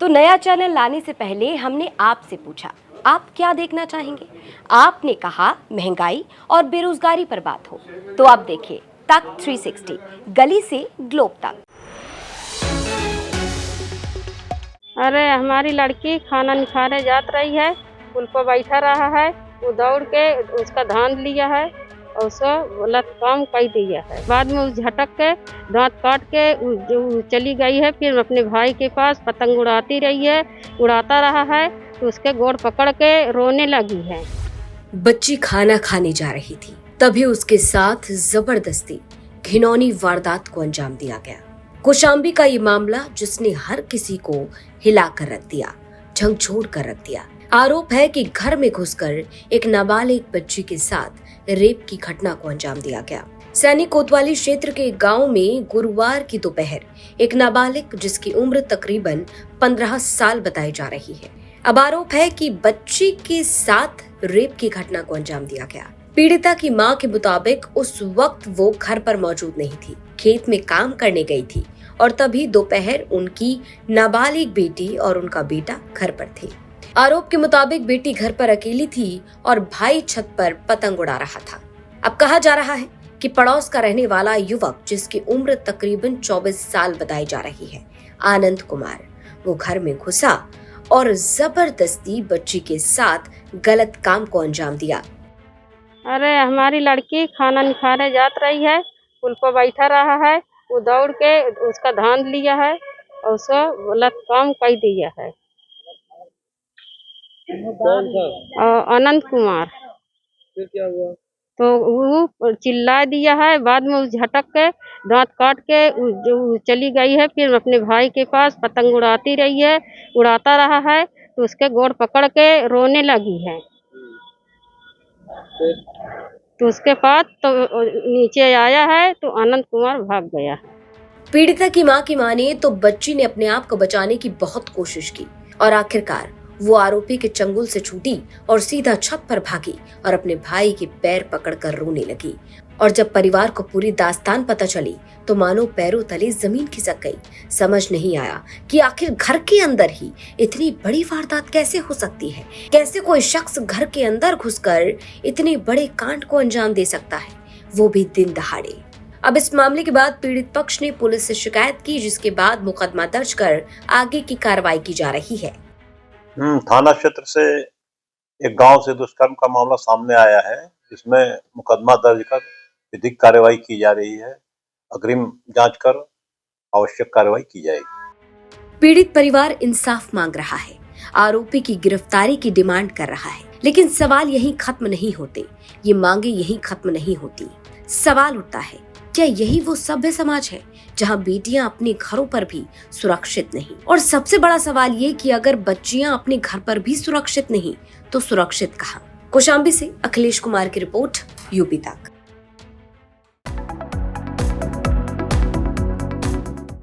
तो नया चैनल लाने से पहले हमने आपसे पूछा, आप क्या देखना चाहेंगे? आपने कहा महंगाई और बेरोजगारी पर बात हो। तो आप देखिए तक 360, गली से ग्लोब तक। अरे हमारी लड़की खाना नहीं खाने जात रही है, पुल पर बैठा रहा है, वो दौड़ के उसका धान लिया है और उसको गलत काम कर दिया है। बाद में उस झटक के दांत काट के जो चली गई है। फिर अपने भाई के पास पतंग उड़ाती रही है, उड़ाता रहा है तो उसके गोड़ पकड़ के रोने लगी है। बच्ची खाना खाने जा रही थी, तभी उसके साथ जबरदस्ती घिनौनी वारदात को अंजाम दिया गया। कौशाम्बी का ये मामला जिसने हर किसी को हिला कर रख दिया, झकझोर कर रख दिया। आरोप है कि घर में घुसकर एक नाबालिग बच्ची के साथ रेप की घटना को अंजाम दिया गया। सैनिक कोतवाली क्षेत्र के गांव में गुरुवार की दोपहर एक नाबालिग जिसकी उम्र तकरीबन 15 साल बताई जा रही है। अब आरोप है कि बच्ची के साथ रेप की घटना को अंजाम दिया गया। पीड़िता की मां के मुताबिक उस वक्त वो घर पर मौजूद नहीं थी, खेत में काम करने गई थी और तभी दोपहर उनकी नाबालिग बेटी और उनका बेटा घर पर थे। आरोप के मुताबिक बेटी घर पर अकेली थी और भाई छत पर पतंग उड़ा रहा था। अब कहा जा रहा है कि पड़ोस का रहने वाला युवक जिसकी उम्र तकरीबन 24 साल बताई जा रही है, आनंद कुमार, वो घर में घुसा और जबरदस्ती बच्ची के साथ गलत काम को अंजाम दिया। अरे हमारी लड़की खाना नहीं खाने जात रही है, पुल पर बैठा रहा है, वो दौड़ के उसका धान लिया है और उसको गलत काम कर दिया है। कौन था? अनंत कुमार। फिर क्या हुआ? तो वो चिल्ला दिया है। बाद में उस झटक के दांत काट के जो चली गई है। फिर अपने भाई के पास पतंग उड़ाती रही है, उड़ाता रहा है तो उसके गोड़ पकड़ के रोने लगी है। तो उसके बाद तो नीचे आया है तो आनंद कुमार भाग गया। पीड़िता की मां की माने तो बच्ची ने अपने आप को बचाने की बहुत कोशिश की और आखिरकार वो आरोपी के चंगुल से छूटी और सीधा छत पर भागी और अपने भाई के पैर पकड़कर रोने लगी। और जब परिवार को पूरी दास्तान पता चली तो मानो पैरों तले जमीन खिसक गई। समझ नहीं आया कि आखिर घर के अंदर ही इतनी बड़ी वारदात कैसे हो सकती है। कैसे कोई शख्स घर के अंदर घुसकर इतने बड़े कांड को अंजाम दे सकता है, वो भी दिन दहाड़े। अब इस मामले के बाद पीड़ित पक्ष ने पुलिस से शिकायत की, जिसके बाद मुकदमा दर्ज कर आगे की कार्रवाई की जा रही है। थाना क्षेत्र से एक गांव से दुष्कर्म का मामला सामने आया है, जिसमें मुकदमा दर्ज कर विधिक कार्रवाई की जा रही है। अग्रिम जांच कर आवश्यक कार्रवाई की जाएगी। पीड़ित परिवार इंसाफ मांग रहा है, आरोपी की गिरफ्तारी की डिमांड कर रहा है, लेकिन सवाल यहीं खत्म नहीं होते, ये मांगे यहीं खत्म नहीं होती। सवाल उठता है, क्या यही वो सभ्य समाज है जहां बेटियां अपने घरों पर भी सुरक्षित नहीं? और सबसे बड़ा सवाल ये कि अगर बच्चियां अपने घर पर भी सुरक्षित नहीं तो सुरक्षित कहां? कौशाम्बी से अखिलेश कुमार की रिपोर्ट, यूपी तक।